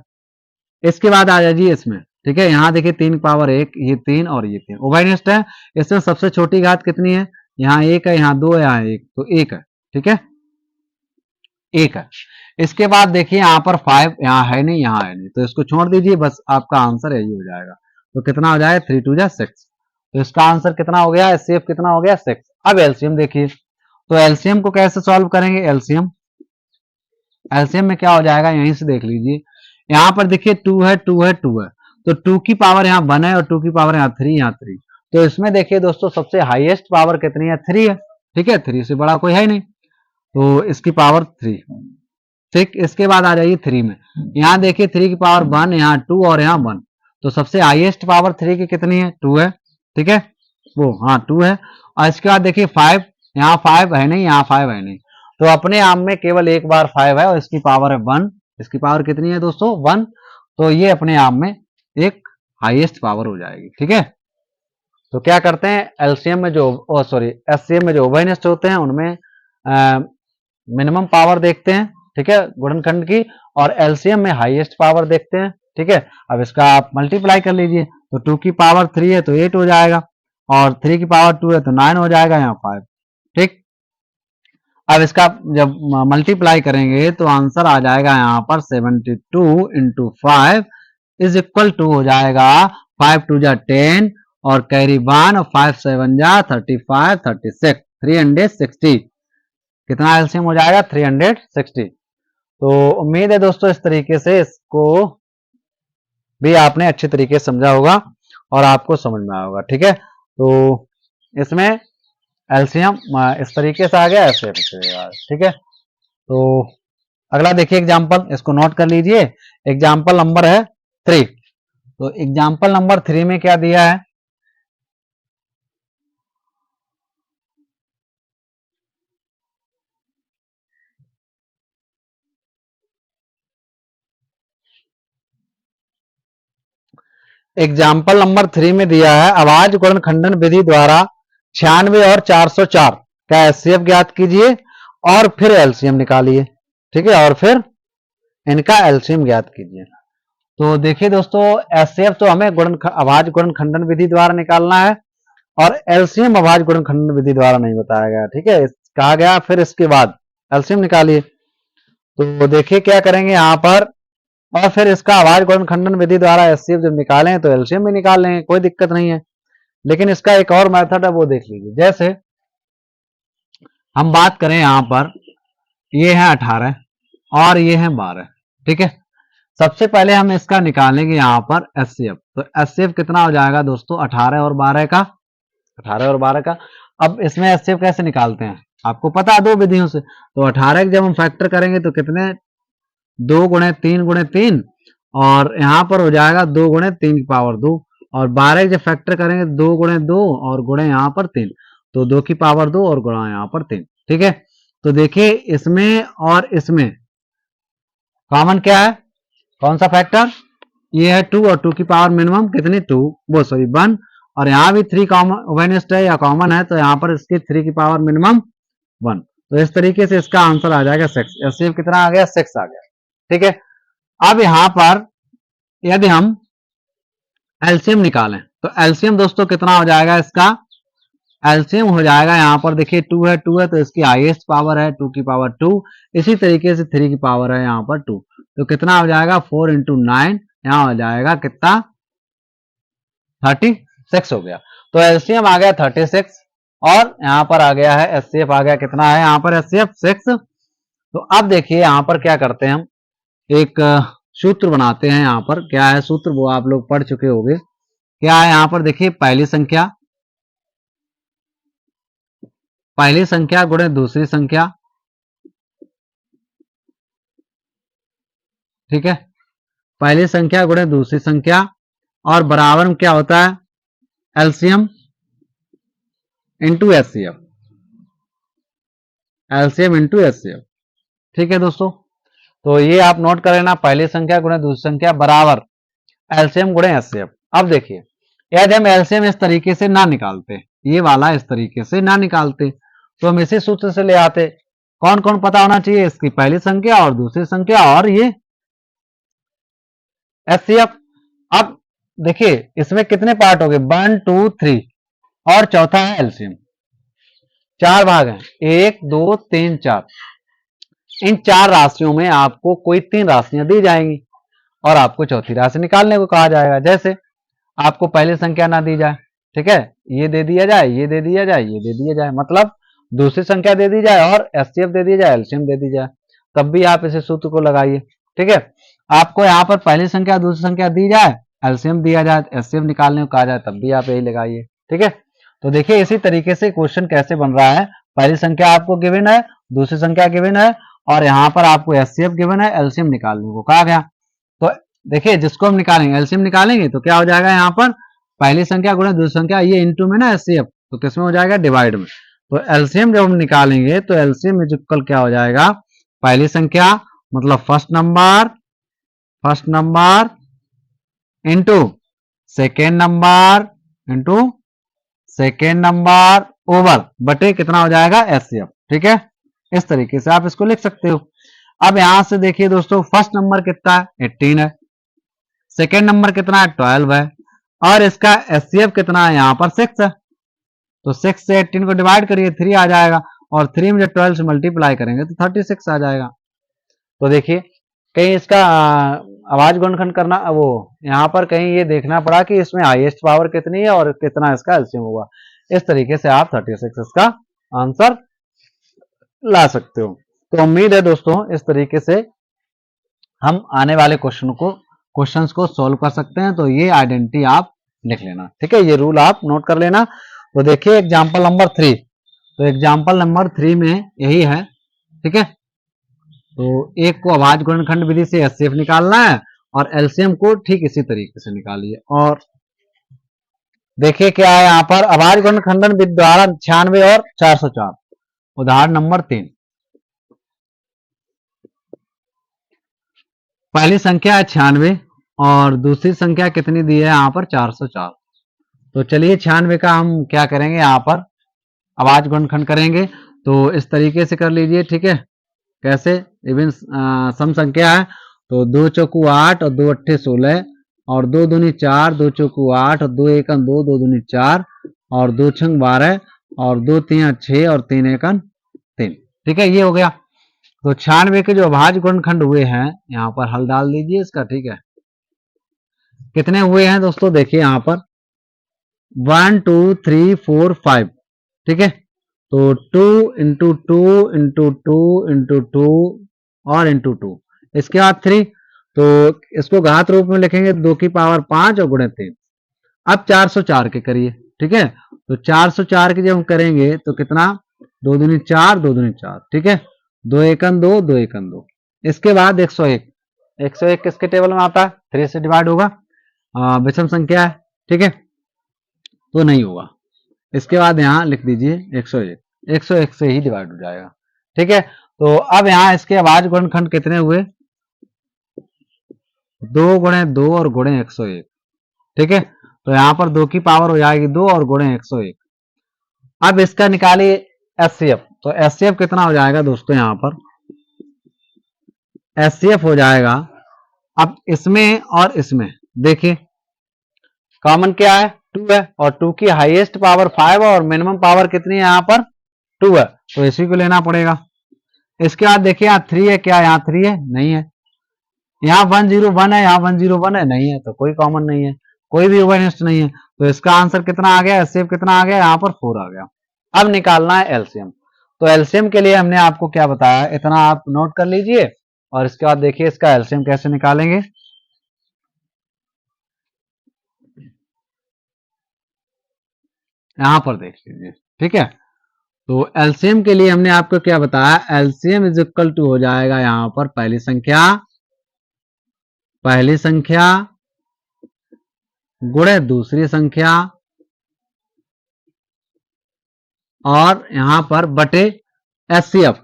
इसके बाद आ जाइए इसमें, ठीक है, यहाँ देखिए 3 की पावर 1, ये 3 और ये 3 उभयनिष्ठ है। इसमें सबसे छोटी घात कितनी है, यहाँ 1 है, यहाँ 2 है, यहाँ 1, तो 1 है। ठीक है, 1 है। इसके बाद देखिए यहाँ पर 5 यहाँ है नहीं, यहाँ है नहीं, तो इसको छोड़ दीजिए, बस आपका आंसर यही हो जाएगा। तो कितना हो जाएगा, 3 2 6, तो इसका आंसर कितना हो गया, एचसीएफ कितना हो गया, 6। अब एलसीएम देखिए, तो एलसीएम को कैसे सॉल्व करेंगे, एलसीएम में क्या हो जाएगा, यहीं से देख लीजिए, यहाँ पर देखिए 2 है 2 है 2 है, तो 2 की पावर यहाँ 1 है और 2 की पावर यहाँ 3, यहाँ 3, तो इसमें देखिए दोस्तों सबसे हाईएस्ट पावर कितनी है, 3 है। ठीक है, 3 से बड़ा कोई है नहीं, तो इसकी पावर 3। ठीक, इसके बाद आ जाइए 3 में। यहाँ देखिए 3 की पावर 1, यहाँ 2 और यहाँ 1, तो सबसे हाईएस्ट पावर 3 की कितनी है? 2 है। ठीक है, वो हाँ 2 है। और इसके बाद देखिए 5, यहाँ 5 है नहीं, यहाँ 5 है नहीं, तो अपने आप में केवल एक बार 5 है और इसकी पावर है 1। इसकी पावर कितनी है दोस्तों? 1। तो ये अपने आप में एक हाईएस्ट पावर हो जाएगी। ठीक है, तो क्या करते हैं एलसीएम में जो एचसीएफ में जो उभयनिष्ठ होते हैं उनमें मिनिमम पावर देखते हैं। ठीक है, गुणनखंड की, और एलसीएम में हाईएस्ट पावर देखते हैं। ठीक है, अब इसका आप मल्टीप्लाई कर लीजिए, तो 2 की पावर 3 है तो 8 हो जाएगा, और 3 की पावर 2 है तो 9 हो जाएगा, यहाँ 5। ठीक, अब इसका जब मल्टीप्लाई करेंगे तो आंसर आ जाएगा यहाँ पर 72 इंटू 5 इज इक्वल टू हो जाएगा 5 2 जा 10 और कैरी 1 और 5 7 जा 35 36 360। कितना एलसीएम हो जाएगा? 360। तो उम्मीद है दोस्तों इस तरीके से इसको भी आपने अच्छे तरीके से समझा होगा और आपको समझ में आया होगा। ठीक है, तो इसमें एलसीएम इस तरीके से आ गया, ऐसे। ठीक है, तो अगला देखिए एग्जांपल, इसको नोट कर लीजिए। एग्जांपल नंबर है 3। तो एग्जांपल नंबर 3 में क्या दिया है? एग्जाम्पल नंबर 3 में दिया है अभाज्य गुणनखंडन विधि द्वारा 96 और 404 का एचसीएफ ज्ञात कीजिए और फिर एलसीएम निकालिए। ठीक है, और फिर इनका एलसीएम ज्ञात कीजिए। तो देखिए दोस्तों, एचसीएफ तो हमें अभाज्य गुणनखंडन विधि द्वारा निकालना है और एलसीएम अभाज्य गुणनखंडन विधि द्वारा नहीं बताया गया। ठीक है, कहा गया फिर इसके बाद एलसीएम निकालिए। तो देखिए क्या करेंगे यहाँ पर, और फिर इसका अभाज्य गुणनखंडन विधि द्वारा एचसीएफ जब निकालें तो एलसीएम भी निकाल लेंगे, कोई दिक्कत नहीं है। लेकिन इसका एक और मेथड है, वो देख लीजिए। जैसे हम बात करें यहाँ पर, ये है 18 और ये है 12। ठीक है, सबसे पहले हम इसका निकालेंगे यहाँ पर एचसीएफ। तो एचसीएफ कितना हो जाएगा दोस्तों? 18 और 12 का। 18 और 12 का। अब इसमें एचसीएफ कैसे निकालते हैं आपको पता है, दो विधियों से। तो 18 जब हम फैक्टर करेंगे तो कितने? 2 गुणे 3 गुणे 3, और यहाँ पर हो जाएगा 2 गुणे 3 की पावर 2, और 12 जब फैक्टर करेंगे 2 गुणे 2 और गुणे यहाँ पर 3, तो 2 की पावर 2 और गुणा यहाँ पर 3। ठीक है, तो देखिए इसमें और इसमें कॉमन क्या है? कौन सा फैक्टर? ये है 2, और 2 की पावर मिनिमम कितनी? 2, वो सॉरी 1, और यहाँ भी 3 कॉमन उभयनिष्ठ है या कॉमन है, तो यहाँ पर इसकी 3 की पावर मिनिमम 1। तो इस तरीके से इसका आंसर आ जाएगा 6। एचसीएफ कितना आ गया? 6 आ गया। ठीक है, अब यहां पर यदि हम एलसीएम निकालें तो एलसीएम दोस्तों कितना हो जाएगा? इसका एलसीएम हो जाएगा, यहां पर देखिए 2 है, 2 है तो इसकी हाईएस्ट पावर है 2 की पावर 2। इसी तरीके से 3 की पावर है यहां पर 2, तो कितना हो जाएगा? 4 इंटू 9, यहां हो जाएगा कितना? 36 हो गया। तो एलसीएम आ गया 36 और यहां पर आ गया है एचसीएफ आ गया कितना है यहाँ पर? एचसीएफ 6। तो अब देखिए यहां पर क्या करते हैं, हम एक सूत्र बनाते हैं। यहाँ पर क्या है सूत्र, वो आप लोग पढ़ चुके होंगे। क्या है यहाँ पर देखिए, पहली संख्या गुणे दूसरी संख्या। ठीक है, पहली संख्या गुणे दूसरी संख्या, और बराबर में क्या होता है? LCM into HCF. LCM into HCF. ठीक है दोस्तों, तो ये आप नोट कर लेना, पहली संख्या गुणे दूसरी संख्या बराबर एलसीएम गुणे एचसीएफ। अब देखिए यदि हम एलसीएम इस तरीके से ना निकालते, ये वाला इस तरीके से ना निकालते, तो हम इसी सूत्र से ले आते। कौन कौन पता होना चाहिए? इसकी पहली संख्या और दूसरी संख्या और ये एचसीएफ। अब देखिए इसमें कितने पार्ट हो गए? 1 2 3, और चौथा है एलसीएम। 4 भाग हैं, 1 2 3 4। इन 4 राशियों में आपको कोई 3 राशियां दी जाएंगी और आपको चौथी राशि निकालने को कहा जाएगा। जैसे आपको पहली संख्या ना दी जाए, ठीक है, ये दे दिया जाए, ये दे दिया जाए, ये दे दिया जाए, मतलब दूसरी संख्या दे दी जाए और एचसीएफ दे दी जाए, एलसीएम दे दी जाए, तब भी आप इसे सूत्र को लगाइए। ठीक है, आपको यहाँ पर पहली संख्या दूसरी संख्या दी जाए, एलसीएम दिया जाए, एचसीएफ निकालने को कहा जाए, तब भी आप यही लगाइए। ठीक है, तो देखिए इसी तरीके से क्वेश्चन कैसे बन रहा है। पहली संख्या आपको गिवन है, दूसरी संख्या गिवन है, और यहाँ पर आपको एचसीएफ गिवन है, एलसीएम निकालने को कहा गया। तो देखिए जिसको हम निकालेंगे एलसीएम निकालेंगे तो क्या हो जाएगा, यहाँ पर पहली संख्या गुणा दूसरी संख्या, ये इनटू में ना एचसीएफ, तो किसमें हो जाएगा, डिवाइड में। तो एलसीएम जब हम निकालेंगे तो एलसीएम इज इक्वल क्या हो जाएगा, पहली संख्या मतलब first number into second number over बटे कितना हो जाएगा, एचसीएफ। ठीक है, इस तरीके से आप इसको लिख सकते हो। अब यहां से देखिए दोस्तों, फर्स्ट नंबर कितना है, 18 है, सेकेंड नंबर कितना है, 12 है, और इसका एचसीएफ कितना है, यहाँ पर 6 है। तो 6 से 18 को डिवाइड करिए, 3 आ जाएगा, और 3 में जब 12 से मल्टीप्लाई करेंगे तो 36 आ जाएगा। तो देखिए कहीं इसका आवाज गुणनखंड करना, वो यहाँ पर कहीं ये देखना पड़ा कि इसमें हाईएस्ट पावर कितनी है और कितना इसका एलसीएम होगा। इस तरीके से आप 36 इसका आंसर ला सकते हो। तो उम्मीद है दोस्तों इस तरीके से हम आने वाले क्वेश्चंस को सॉल्व कर सकते हैं। तो ये आइडेंटिटी आप लिख लेना, ठीक है, ये रूल आप नोट कर लेना। तो देखिए एग्जाम्पल नंबर 3, तो एग्जाम्पल नंबर 3 में यही है, ठीक है। तो एक को अभाज्य गुणनखंड विधि से एचसीएफ निकालना है और एलसीएम को ठीक इसी तरीके से निकालिए। और देखिए क्या है यहाँ पर, अभाज्य गुणनखंडन विधि द्वारा 96 और 404। उदाहरण नंबर 3, पहली संख्या है 96 और दूसरी संख्या कितनी दी है यहाँ पर, 404। तो चलिए 96 का हम क्या करेंगे, यहाँ पर अभाज्य गुणनखंड करेंगे। तो इस तरीके से कर लीजिए, ठीक है। कैसे, इवन सम संख्या है, तो 2 चौकू 8 और 2 अट्ठे 16 और 2 दूनी 4, 2 चौकू 8 और 2 एकन 2, 2 दूनी 4 और 2 छंग 12 और 2 तिया 6 और 3 एकन 3। ठीक है, ये हो गया। तो 96 के जो अभाज्य गुणनखंड हुए हैं यहाँ पर हल डाल दीजिए इसका, ठीक है। कितने हुए हैं दोस्तों, देखिए यहाँ पर 1 2 3 4 5, ठीक है। तो 2 इंटू 2 इंटू 2 इंटू 2 और इंटू 2, इसके बाद 3। तो इसको घात रूप में लिखेंगे 2 की पावर 5 और गुणे 3। अब 404 के करिए, ठीक है। तो 404 के जब हम करेंगे तो कितना, 2 दूनी 4, 2 दूनी 4, ठीक है, 2 एकन 2, 2 एकन 2। इसके बाद 101, 101 किसके टेबल में आता है, 3 से डिवाइड होगा, विषम संख्या है, ठीक है, तो नहीं होगा। इसके बाद यहाँ लिख दीजिए 101, 101 से ही डिवाइड हो जाएगा, ठीक है। तो अब यहाँ इसके अभाज्य गुणनखंड कितने हुए, 2 गुणे 2 और गुणे 101, ठीक है। तो यहाँ पर 2 की पावर हो जाएगी 2 और गुणे 101। अब इसका निकालिए एचसीएफ। तो एचसीएफ कितना हो जाएगा दोस्तों, यहाँ पर एचसीएफ हो जाएगा, अब इसमें और इसमें देखिए कॉमन क्या है, 2 है, और 2 की हाईएस्ट पावर 5 और मिनिमम पावर कितनी है यहाँ पर, 2 है, तो इसी को लेना पड़ेगा। इसके बाद देखिए यहाँ 3 है, क्या यहाँ 3 है, नहीं है। यहाँ 101 है, यहाँ 101 है, नहीं है, तो कोई कॉमन नहीं है, कोई भी ओवरनेस्ट नहीं है। तो इसका आंसर कितना आ गया, एचसीएफ कितना आ गया, यहाँ पर 4 आ गया। अब निकालना है एलसीएम। तो एलसीएम के लिए हमने आपको क्या बताया, इतना आप नोट कर लीजिए। और इसके बाद देखिए इसका एलसीएम कैसे निकालेंगे। यहां पर देख लीजिए, ठीक है। तो एलसीएम के लिए हमने आपको क्या बताया, एलसीएम इज इक्वल टू हो जाएगा यहां पर पहली संख्या गुणे दूसरी संख्या और यहां पर बटे एचसीएफ,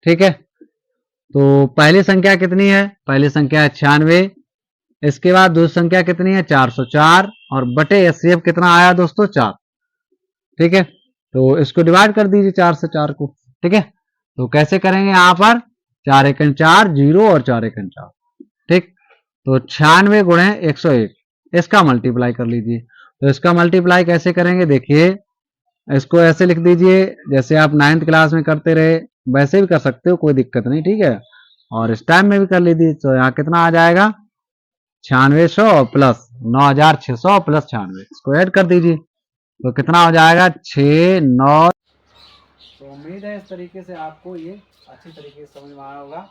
ठीक है। तो पहली संख्या कितनी है, पहली संख्या है 96, इसके बाद दूसरी संख्या कितनी है 404 और बटे एचसीएफ कितना आया दोस्तों 4, ठीक है। तो इसको डिवाइड कर दीजिए 4 से 4 को, ठीक है। तो कैसे करेंगे, यहाँ पर 4 एकन 4 0 और 4 एकन 4, ठीक। तो 96 गुणे 101, इसका मल्टीप्लाई कर लीजिए। तो इसका मल्टीप्लाई कैसे करेंगे, देखिए इसको ऐसे लिख दीजिए जैसे आप 9th क्लास में करते रहे, वैसे भी कर सकते हो, कोई दिक्कत नहीं, ठीक है। और इस टाइम में भी कर लीजिए। तो यहाँ कितना आ जाएगा, 9600 प्लस 9600 प्लस 96, इसको ऐड कर दीजिए। तो कितना हो जाएगा 6 9। तो उम्मीद है इस तरीके से आपको ये अच्छी तरीके से समझ में आया होगा।